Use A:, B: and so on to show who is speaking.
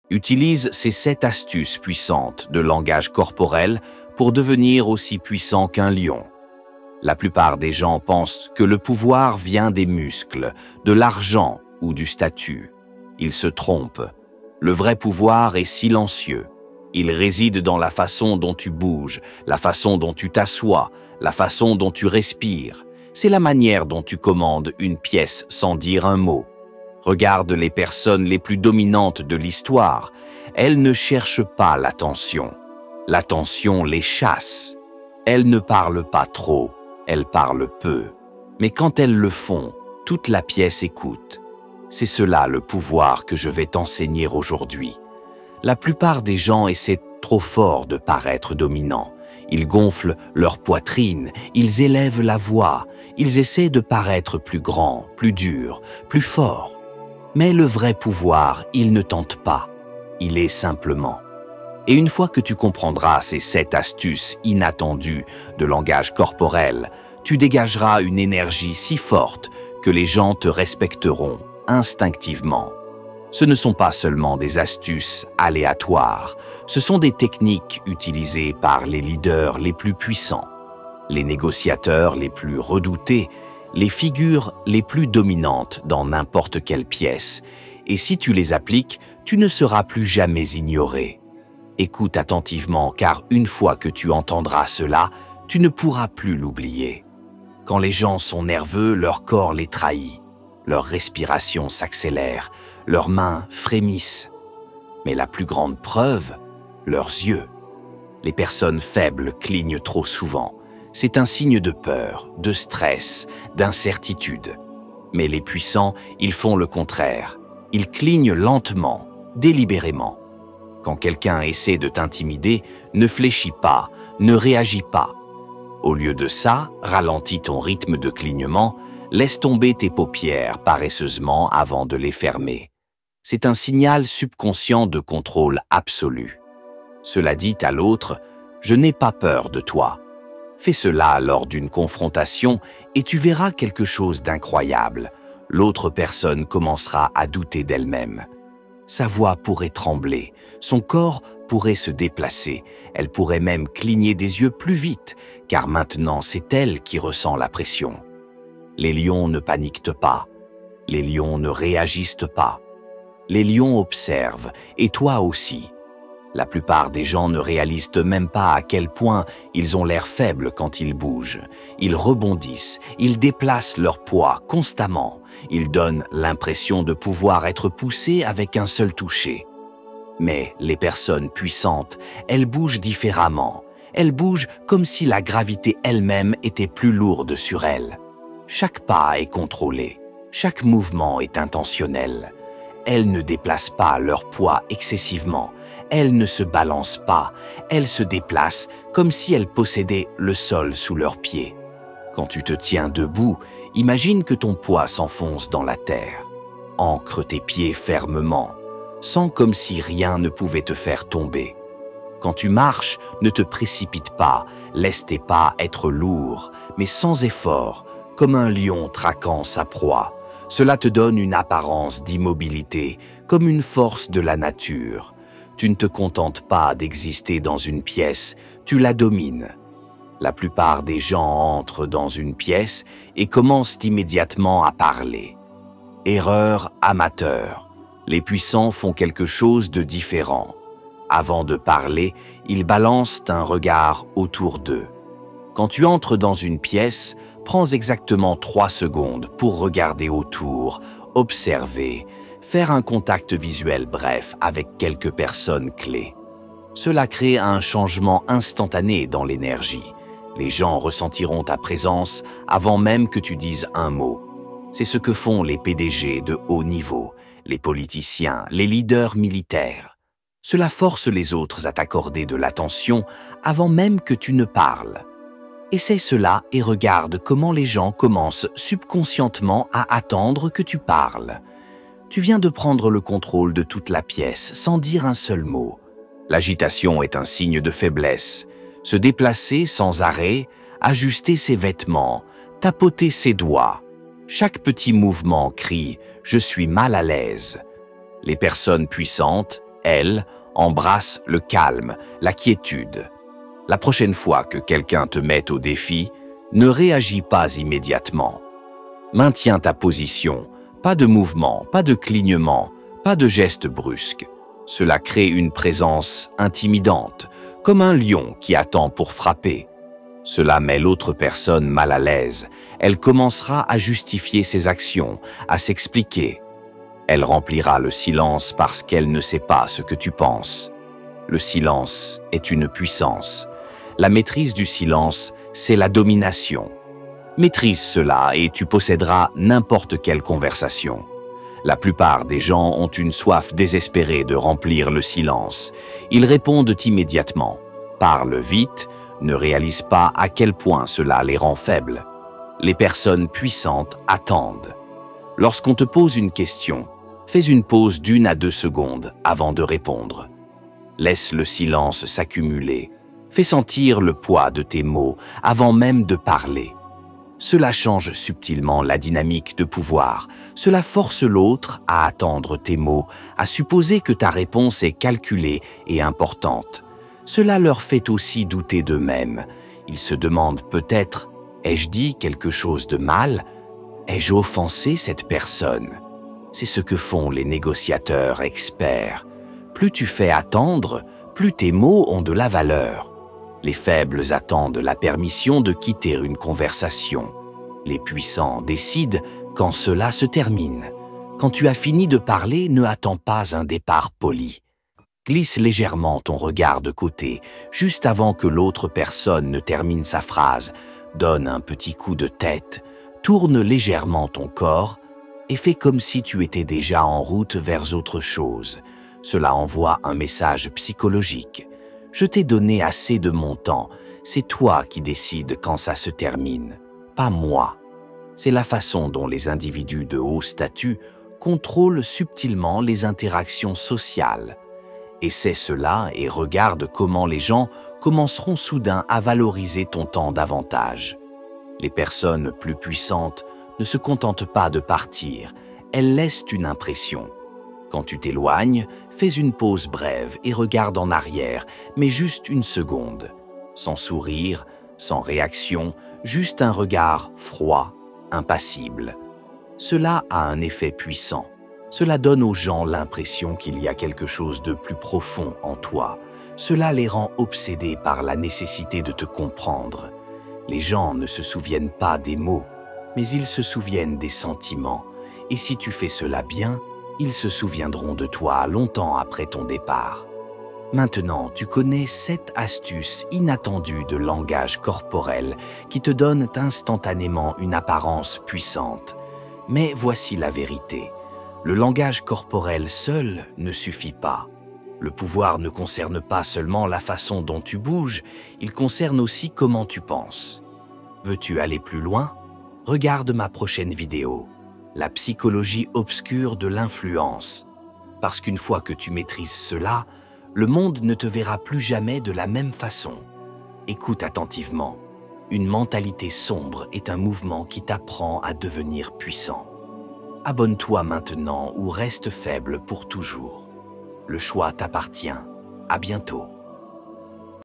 A: Utilise ces 7 astuces puissantes de langage corporel pour devenir aussi puissant qu'un lion. La plupart des gens pensent que le pouvoir vient des muscles, de l'argent ou du statut. Ils se trompent. Le vrai pouvoir est silencieux. Il réside dans la façon dont tu bouges, la façon dont tu t'assois, la façon dont tu respires. C'est la manière dont tu commandes une pièce sans dire un mot. Regarde les personnes les plus dominantes de l'histoire. Elles ne cherchent pas l'attention. L'attention les chasse. Elles ne parlent pas trop, elles parlent peu. Mais quand elles le font, toute la pièce écoute. C'est cela le pouvoir que je vais t'enseigner aujourd'hui. La plupart des gens essaient trop fort de paraître dominants. Ils gonflent leur poitrine, ils élèvent la voix, ils essaient de paraître plus grands, plus durs, plus forts. Mais le vrai pouvoir, il ne tente pas. Il est simplement. Et une fois que tu comprendras ces 7 astuces inattendues de langage corporel, tu dégageras une énergie si forte que les gens te respecteront instinctivement. Ce ne sont pas seulement des astuces aléatoires, ce sont des techniques utilisées par les leaders les plus puissants, les négociateurs les plus redoutés, les figures les plus dominantes dans n'importe quelle pièce. Et si tu les appliques, tu ne seras plus jamais ignoré. Écoute attentivement, car une fois que tu entendras cela, tu ne pourras plus l'oublier. Quand les gens sont nerveux, leur corps les trahit. Leur respiration s'accélère, leurs mains frémissent. Mais la plus grande preuve, leurs yeux. Les personnes faibles clignent trop souvent. C'est un signe de peur, de stress, d'incertitude. Mais les puissants, ils font le contraire. Ils clignent lentement, délibérément. Quand quelqu'un essaie de t'intimider, ne fléchis pas, ne réagis pas. Au lieu de ça, ralentis ton rythme de clignement, laisse tomber tes paupières paresseusement avant de les fermer. C'est un signal subconscient de contrôle absolu. Cela dit à l'autre, « Je n'ai pas peur de toi ». Fais cela lors d'une confrontation et tu verras quelque chose d'incroyable. L'autre personne commencera à douter d'elle-même. Sa voix pourrait trembler, son corps pourrait se déplacer, elle pourrait même cligner des yeux plus vite, car maintenant c'est elle qui ressent la pression. Les lions ne paniquent pas, les lions ne réagissent pas. Les lions observent, et toi aussi. La plupart des gens ne réalisent même pas à quel point ils ont l'air faibles quand ils bougent. Ils rebondissent, ils déplacent leur poids constamment. Ils donnent l'impression de pouvoir être poussés avec un seul toucher. Mais les personnes puissantes, elles bougent différemment. Elles bougent comme si la gravité elle-même était plus lourde sur elles. Chaque pas est contrôlé, chaque mouvement est intentionnel. Elles ne déplacent pas leur poids excessivement. Elles ne se balancent pas, elles se déplacent comme si elles possédaient le sol sous leurs pieds. Quand tu te tiens debout, imagine que ton poids s'enfonce dans la terre. Ancre tes pieds fermement, sens comme si rien ne pouvait te faire tomber. Quand tu marches, ne te précipite pas, laisse tes pas être lourds, mais sans effort, comme un lion traquant sa proie. Cela te donne une apparence d'immobilité, comme une force de la nature. Tu ne te contentes pas d'exister dans une pièce, tu la domines. La plupart des gens entrent dans une pièce et commencent immédiatement à parler. Erreur amateur. Les puissants font quelque chose de différent. Avant de parler, ils balancent un regard autour d'eux. Quand tu entres dans une pièce, prends exactement 3 secondes pour regarder autour, observer, faire un contact visuel bref avec quelques personnes clés. Cela crée un changement instantané dans l'énergie. Les gens ressentiront ta présence avant même que tu dises un mot. C'est ce que font les PDG de haut niveau, les politiciens, les leaders militaires. Cela force les autres à t'accorder de l'attention avant même que tu ne parles. Essaie cela et regarde comment les gens commencent subconscientement à attendre que tu parles. Tu viens de prendre le contrôle de toute la pièce sans dire un seul mot. L'agitation est un signe de faiblesse. Se déplacer sans arrêt, ajuster ses vêtements, tapoter ses doigts. Chaque petit mouvement crie « Je suis mal à l'aise ». Les personnes puissantes, elle, embrasse le calme, la quiétude. La prochaine fois que quelqu'un te met au défi, ne réagis pas immédiatement. Maintiens ta position, pas de mouvement, pas de clignement, pas de geste brusque. Cela crée une présence intimidante, comme un lion qui attend pour frapper. Cela met l'autre personne mal à l'aise. Elle commencera à justifier ses actions, à s'expliquer. Elle remplira le silence parce qu'elle ne sait pas ce que tu penses. Le silence est une puissance. La maîtrise du silence, c'est la domination. Maîtrise cela et tu posséderas n'importe quelle conversation. La plupart des gens ont une soif désespérée de remplir le silence. Ils répondent immédiatement, parlent vite, ne réalisent pas à quel point cela les rend faibles. Les personnes puissantes attendent. Lorsqu'on te pose une question, fais une pause d'1 à 2 secondes avant de répondre. Laisse le silence s'accumuler. Fais sentir le poids de tes mots avant même de parler. Cela change subtilement la dynamique de pouvoir. Cela force l'autre à attendre tes mots, à supposer que ta réponse est calculée et importante. Cela leur fait aussi douter d'eux-mêmes. Ils se demandent peut-être « ai-je dit quelque chose de mal ? Ai-je offensé cette personne ?» C'est ce que font les négociateurs experts. Plus tu fais attendre, plus tes mots ont de la valeur. Les faibles attendent la permission de quitter une conversation. Les puissants décident quand cela se termine. Quand tu as fini de parler, ne attends pas un départ poli. Glisse légèrement ton regard de côté, juste avant que l'autre personne ne termine sa phrase. Donne un petit coup de tête, tourne légèrement ton corps et fais comme si tu étais déjà en route vers autre chose. Cela envoie un message psychologique. Je t'ai donné assez de mon temps, c'est toi qui décides quand ça se termine, pas moi. C'est la façon dont les individus de haut statut contrôlent subtilement les interactions sociales. Essaie cela et regarde comment les gens commenceront soudain à valoriser ton temps davantage. Les personnes plus puissantes ne se contentent pas de partir, elles laissent une impression. Quand tu t'éloignes, fais une pause brève et regarde en arrière, mais juste 1 seconde. Sans sourire, sans réaction, juste un regard froid, impassible. Cela a un effet puissant. Cela donne aux gens l'impression qu'il y a quelque chose de plus profond en toi. Cela les rend obsédés par la nécessité de te comprendre. Les gens ne se souviennent pas des mots, mais ils se souviennent des sentiments. Et si tu fais cela bien, ils se souviendront de toi longtemps après ton départ. Maintenant, tu connais 7 astuces inattendues de langage corporel qui te donnent instantanément une apparence puissante. Mais voici la vérité. Le langage corporel seul ne suffit pas. Le pouvoir ne concerne pas seulement la façon dont tu bouges, il concerne aussi comment tu penses. Veux-tu aller plus loin ? Regarde ma prochaine vidéo. La psychologie obscure de l'influence. Parce qu'une fois que tu maîtrises cela, le monde ne te verra plus jamais de la même façon. Écoute attentivement. Une mentalité sombre est un mouvement qui t'apprend à devenir puissant. Abonne-toi maintenant ou reste faible pour toujours. Le choix t'appartient. À bientôt.